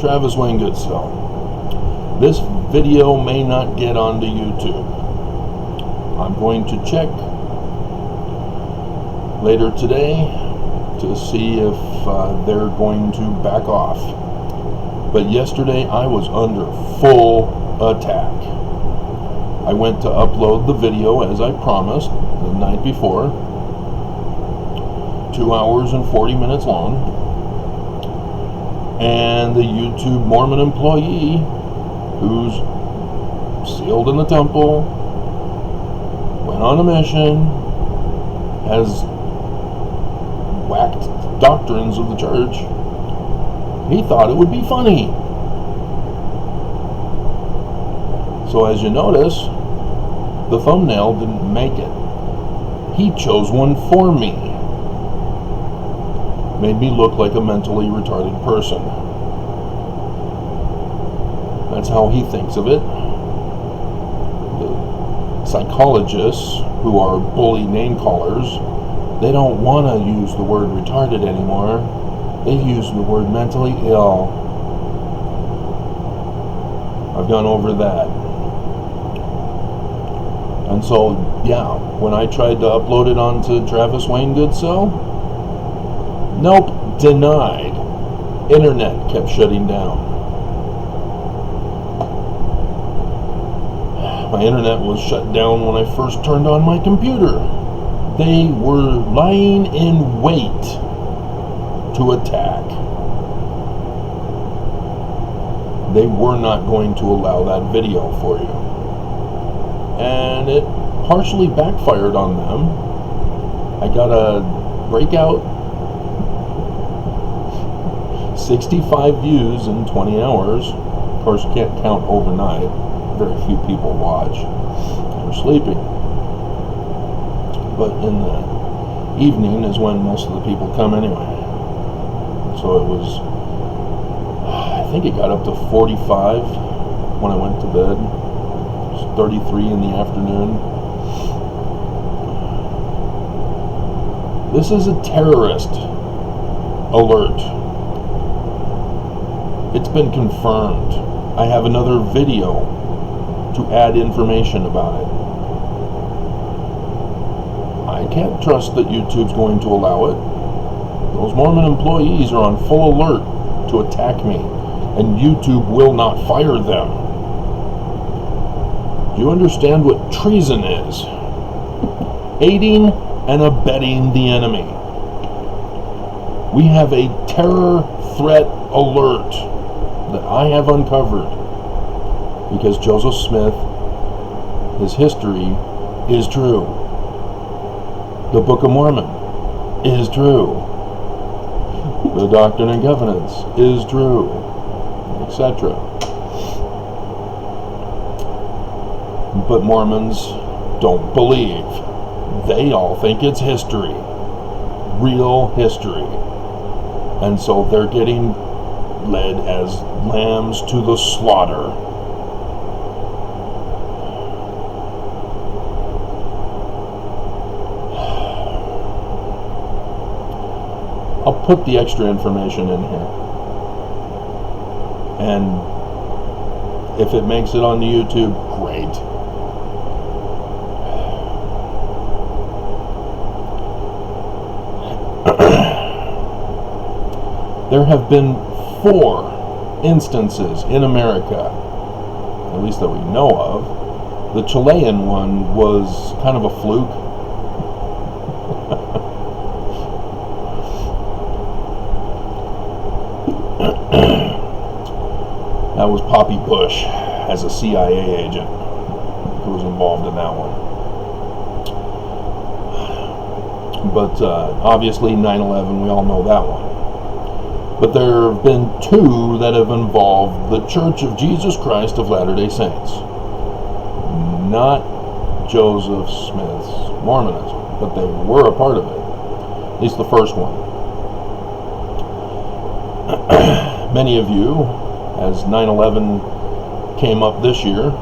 Travis Wayne Goodsill. This video may not get onto YouTube. I'm going to check later today to see if they're going to back off. But yesterday I was under full attack. I went to upload the video as I promised the night before, 2 hours and 40 minutes long, and the YouTube Mormon employee who's sealed in the temple, went on a mission, has whacked doctrines of the church. He thought it would be funny. So as you notice, the thumbnail didn't make it. He chose one for me. Made me look like a mentally retarded person. That's how he thinks of it. The psychologists who are bully name callers, they don't want to use the word retarded anymore. They use the word mentally ill. I've gone over that. And so, yeah, when I tried to upload it onto Travis Wayne Goodsill, nope, denied. Internet kept shutting down. My internet was shut down when I first turned on my computer. They were lying in wait to attack. They were not going to allow that video for you. And it partially backfired on them. I got a breakout 65 views in 20 hours. Of course, you can't count overnight. Very few people watch. They're sleeping. But in the evening is when most of the people come anyway. So it was, I think it got up to 45 when I went to bed. It was 33 in the afternoon. This is a terrorist alert. It's been confirmed. I have another video to add information about it. I can't trust that YouTube's going to allow it. Those Mormon employees are on full alert to attack me, and YouTube will not fire them. Do you understand what treason is? Aiding and abetting the enemy. We have a terror threat alert that I have uncovered because Joseph Smith, his history is true. The Book of Mormon is true. The Doctrine and Covenants is true, etc. But Mormons don't believe. They all think it's history, real history. And so they're getting led as lambs to the slaughter. I'll put the extra information in here. And if it makes it on the YouTube, great. There have been 4 instances in America, at least that we know of. The Chilean one was kind of a fluke. That was Poppy Bush as a CIA agent who was involved in that one. But obviously 9/11, we all know that one. But there have been 2 that have involved the Church of Jesus Christ of Latter-day Saints. Not Joseph Smith's Mormonism, but they were a part of it. At least the first one. Many of you, as 9/11 came up this year,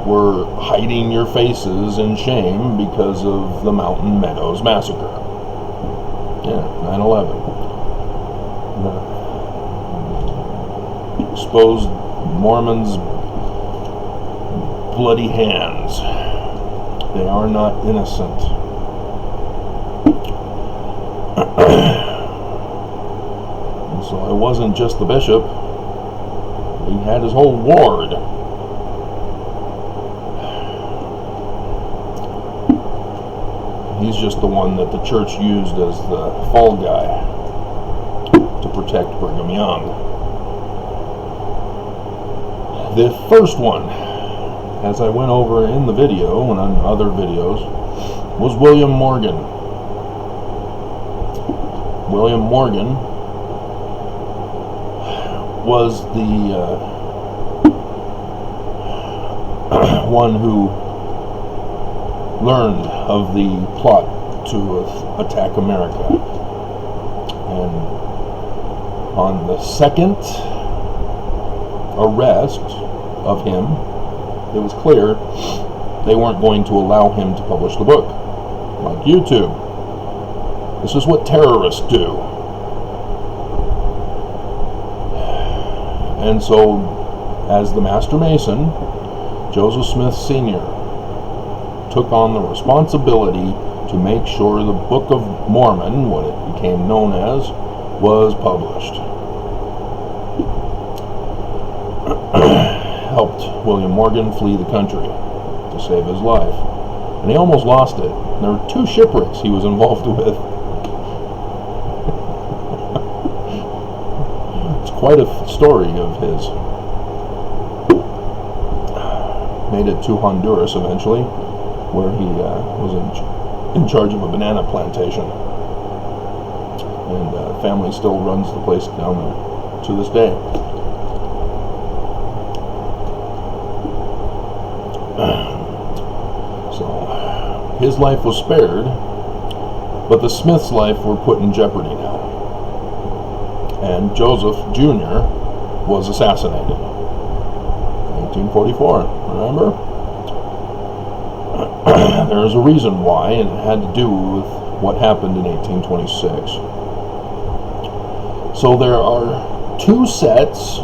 were hiding your faces in shame because of the Mountain Meadows Massacre. Yeah, 9/11. exposed Mormons' bloody hands. They are not innocent. And so it wasn't just the bishop. He had his whole ward. He's just the one that the church used as the fall guy to protect Brigham Young. The first one, as I went over in the video and on other videos, was William Morgan. William Morgan was the one who learned of the plot to attack America. And on the second arrest of him, it was clear they weren't going to allow him to publish the book. Like YouTube. This is what terrorists do. And so, as the Master Mason, Joseph Smith Sr. took on the responsibility to make sure the Book of Mormon, what it became known as, was published. Helped William Morgan flee the country to save his life. And he almost lost it. There were 2 shipwrecks he was involved with. It's quite a story of his. Made it to Honduras eventually, where he was in charge of a banana plantation. And family still runs the place down there to this day. So his life was spared, but the Smiths' life were put in jeopardy now. And Joseph Jr. was assassinated. 1844, remember? There's a reason why, and it had to do with what happened in 1826. So there are 2 sets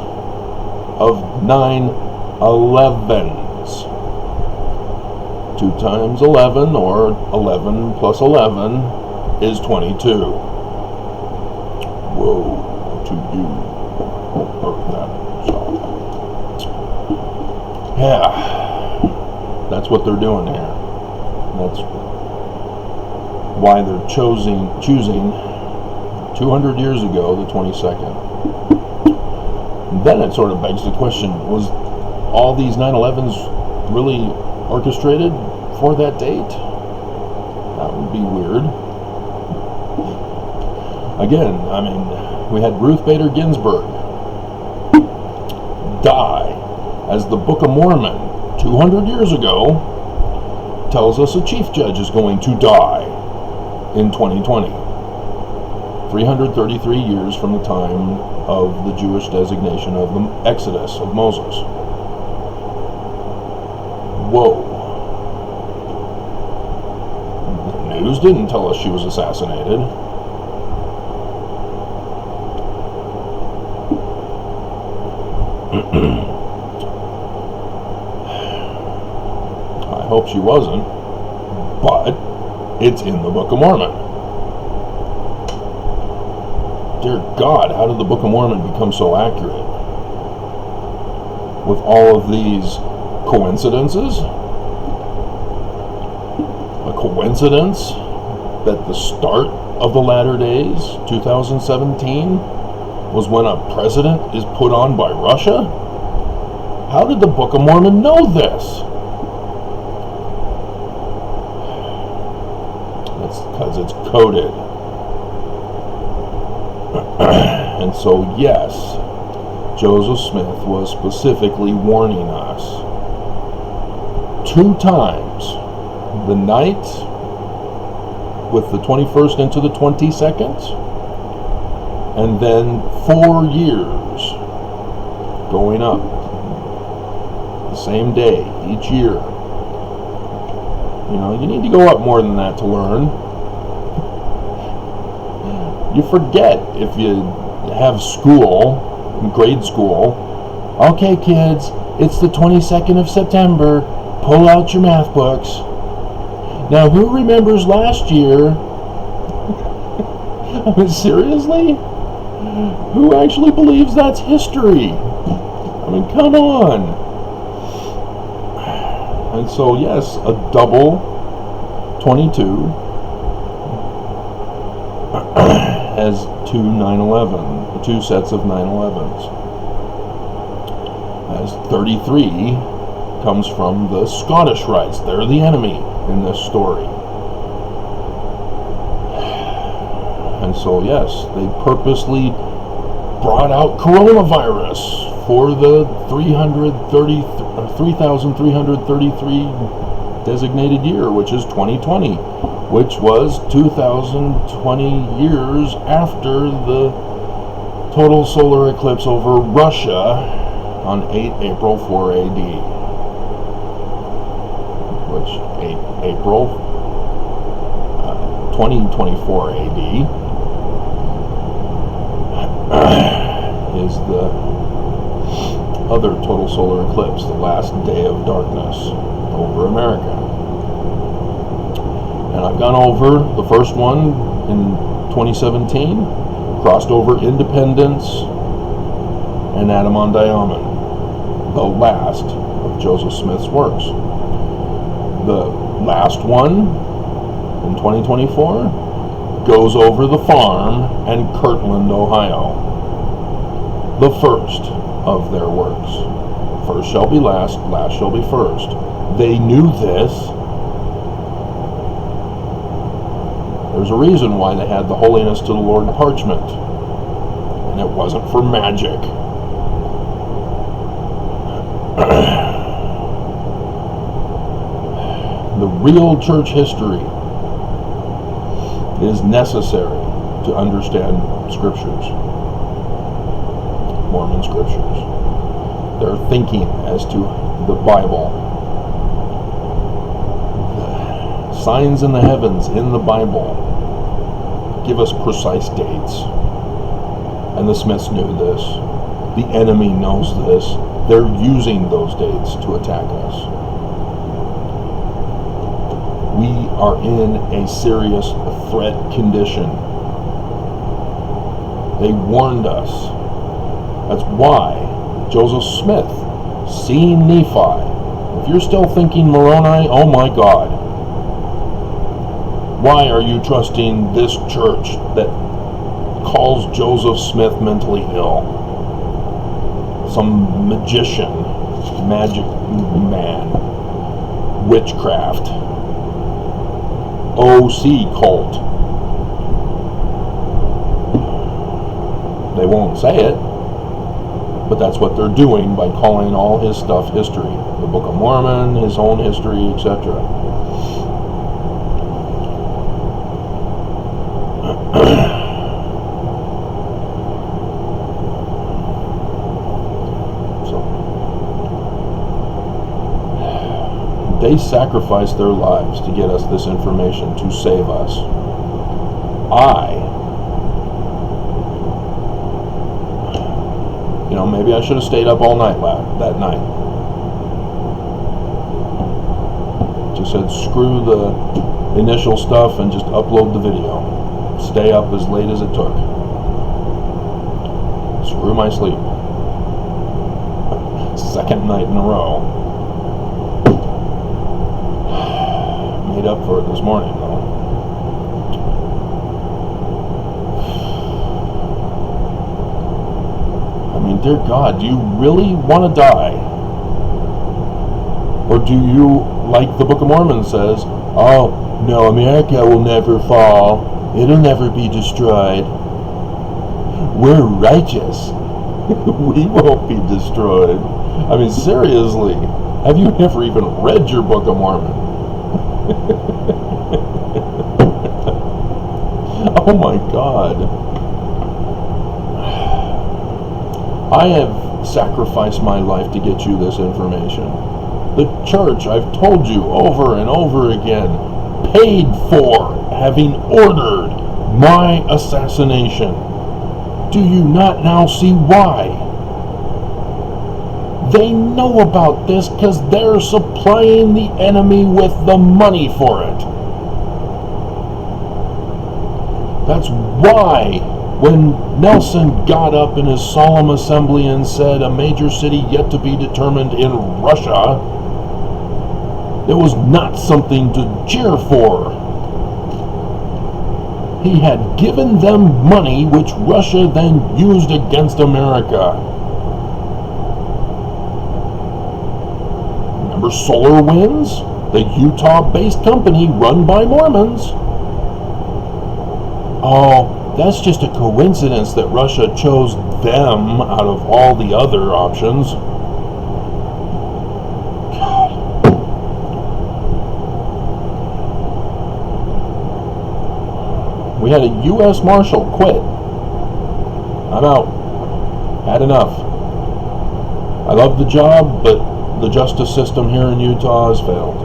of 9/11s. 2 times 11, or 11 plus 11, is 22. Whoa, to you. Yeah, that's what they're doing here. That's why they're choosing 200 years ago, the 22nd. And then it sort of begs the question, was all these 9/11s really orchestrated for that date? That would be weird. Again, I mean, we had Ruth Bader Ginsburg die as the Book of Mormon 200 years ago tells us a chief judge is going to die in 2020. 333 years from the time of the Jewish designation of the Exodus of Moses. Whoa. The news didn't tell us she was assassinated. I hope she wasn't, but it's in the Book of Mormon. Dear God, how did the Book of Mormon become so accurate? With all of these coincidences? A coincidence that the start of the latter days, 2017, was when a president is put on by Russia? How did the Book of Mormon know this? It's because it's coded. And so, yes, Joseph Smith was specifically warning us 2 times, the night with the 21st into the 22nd, and then 4 years going up the same day each year. You know, you need to go up more than that to learn. You forget if you have school grade school. Okay, kids, it's the 22nd of September. Pull out your math books. Now, who remembers last year? I mean, seriously? Who actually believes that's history? I mean, come on. And so, yes, a double 22 has two sets of 9/11s. As 33 comes from the Scottish Rites. They're the enemy in this story. And so, yes, they purposely brought out coronavirus for the 3,333 designated year, which is 2020, which was 2,020 years after the total solar eclipse over Russia on 8 April 4 AD, which 8 April 2024 AD is the other total solar eclipse, the last day of darkness over America. And I've gone over the first one in 2017, crossed over Independence and Adam-on-Diamond, the last of Joseph Smith's works. The last one in 2024 goes over the farm and Kirtland, Ohio. The first of their works. First shall be last, last shall be first. They knew this. There's a reason why they had the Holiness to the Lord parchment. And it wasn't for magic. The real church history is necessary to understand scriptures. Mormon scriptures. Their thinking as to the Bible. The signs in the heavens in the Bible give us precise dates. And the Smiths knew this. The enemy knows this. They're using those dates to attack us. We are in a serious threat condition. They warned us. That's why Joseph Smith, seeing Nephi, if you're still thinking Moroni, oh my God, why are you trusting this church that calls Joseph Smith mentally ill? Some magician, magic man, witchcraft, OC cult. They won't say it, but that's what they're doing by calling all his stuff history. The Book of Mormon, his own history, etc. They sacrificed their lives to get us this information, to save us. Maybe I should have stayed up all night that night. Just said, screw the initial stuff and just upload the video. Stay up as late as it took. Screw my sleep. Second night in a row. Made up for it this morning, though. I mean, dear God, do you really want to die? Or do you, like the Book of Mormon says, oh, no, America will never fall. It'll never be destroyed. We're righteous. We won't be destroyed. I mean, seriously, have you ever even read your Book of Mormon? Oh my God. I have sacrificed my life to get you this information. The church, I've told you over and over again, paid for having ordered my assassination. Do you not now see why? They know about this because they're supplying the enemy with the money for it. That's why when Nelson got up in his solemn assembly and said a major city yet to be determined in Russia, it was not something to cheer for. He had given them money which Russia then used against America. Remember Solar Winds? The Utah-based company run by Mormons. Oh, that's just a coincidence that Russia chose them out of all the other options. God. We had a U.S. Marshal quit. I'm out. Had enough. I love the job, but the justice system here in Utah has failed.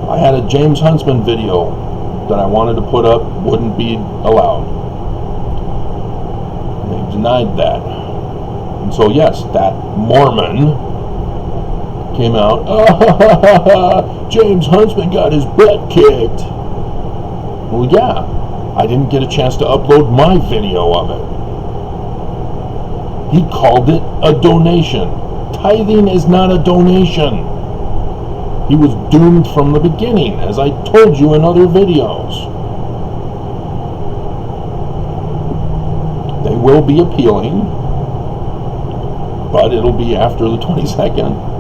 I had a James Huntsman video that I wanted to put up, wouldn't be allowed. They denied that. And so yes, that Mormon came out, James Huntsman got his butt kicked. Well, yeah, I didn't get a chance to upload my video of it. He called it a donation. Tithing is not a donation. He was doomed from the beginning, as I told you in other videos. They will be appealing, but it'll be after the 22nd.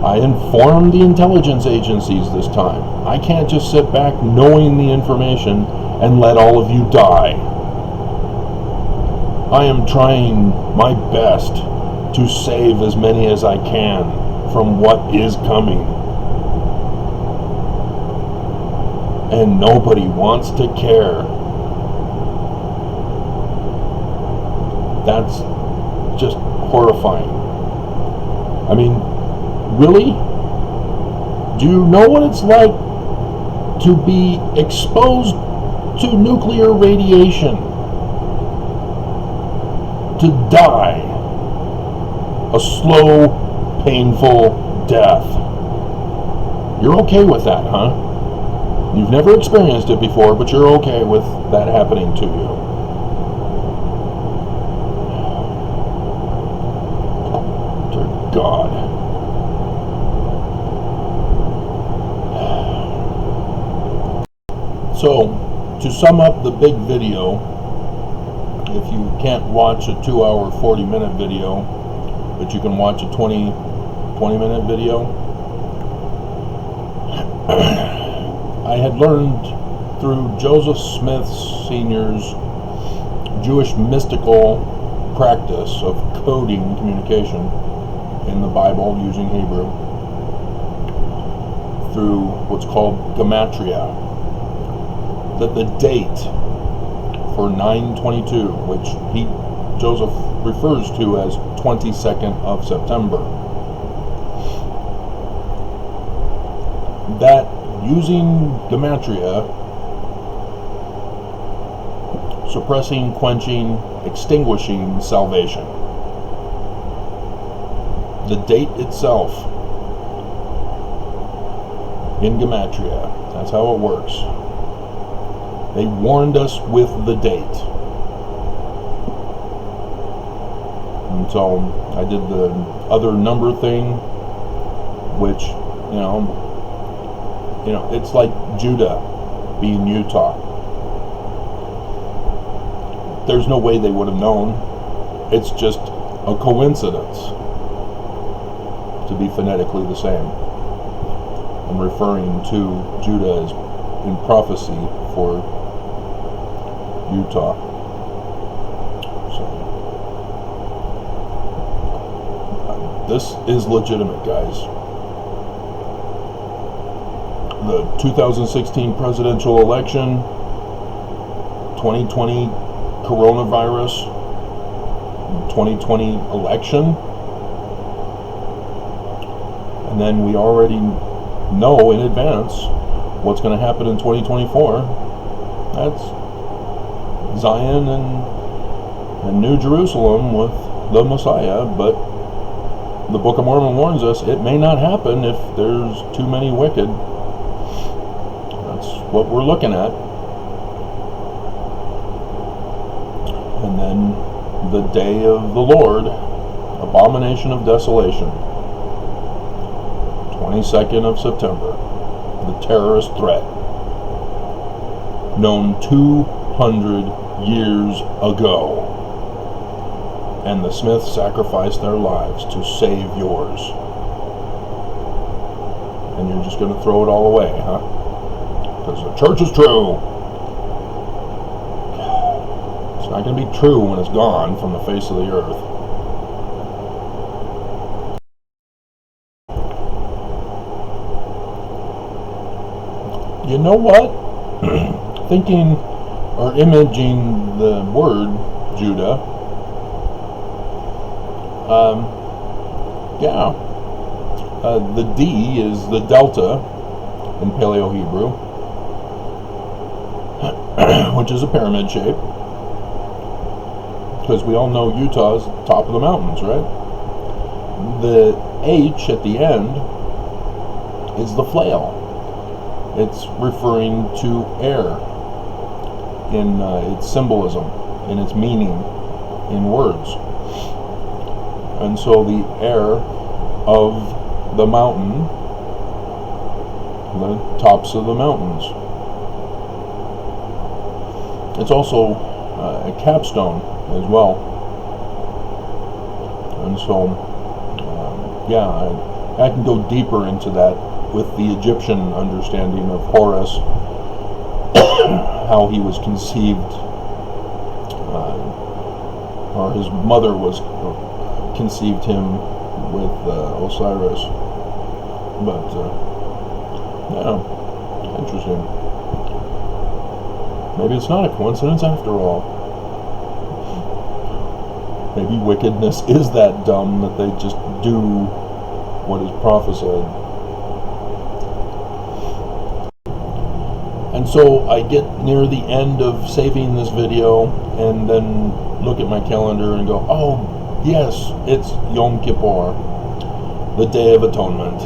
I informed the intelligence agencies this time. I can't just sit back knowing the information and let all of you die. I am trying my best to save as many as I can from what is coming. And nobody wants to care. That's just horrifying. I mean, really? Do you know what it's like to be exposed to nuclear radiation? To die a slow, painful death. You're okay with that, huh? You've never experienced it before, but you're okay with that happening to you. Dear God. So, to sum up the big video, if you can't watch a 2-hour, 40-minute video, but you can watch a 20-minute video. I had learned through Joseph Smith Sr.'s Jewish mystical practice of coding communication in the Bible using Hebrew through what's called gematria, that the date for 9/22, which Joseph refers to as 22nd of September, that using gematria, suppressing, quenching, extinguishing salvation. The date itself in gematria, that's how it works. They warned us with the date. And so I did the other number thing, which, you know, it's like Judah being Utah. There's no way they would have known. It's just a coincidence to be phonetically the same. I'm referring to Judah as in prophecy for Utah. So this is legitimate, guys. The 2016 presidential election, 2020 coronavirus, 2020 election, and then we already know in advance what's going to happen in 2024. That's Zion and and New Jerusalem with the Messiah, but the Book of Mormon warns us it may not happen if there's too many wicked. That's what we're looking at. And then the day of the Lord, abomination of desolation, 22nd of September, the terrorist threat, known 200 years ago. And the Smiths sacrificed their lives to save yours. And you're just going to throw it all away, huh? Because the church is true. It's not going to be true when it's gone from the face of the earth. You know what? Thinking or imaging the word Judah, the D is the delta in Paleo Hebrew, which is a pyramid shape, because we all know Utah's top of the mountains, right? The H at the end is the flail. It's referring to air in its symbolism, in its meaning, in words. And so the air of the mountain, the tops of the mountains. It's also a capstone as well. And so, I can go deeper into that with the Egyptian understanding of Horus, how he was conceived, or his mother conceived him with Osiris. But interesting. Maybe it's not a coincidence after all. Maybe wickedness is that dumb that they just do what is prophesied. And so I get near the end of saving this video and then look at my calendar and go, oh yes, it's Yom Kippur, the Day of Atonement,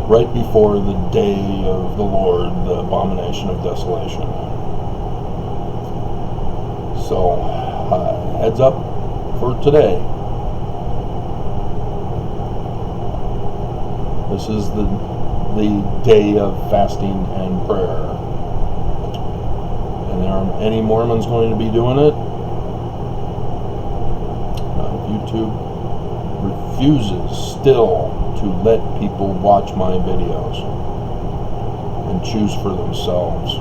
right before the Day of the Lord, the abomination of desolation. So heads up for today. This is the day of fasting and prayer. And are any Mormons going to be doing it? YouTube refuses still to let people watch my videos and choose for themselves.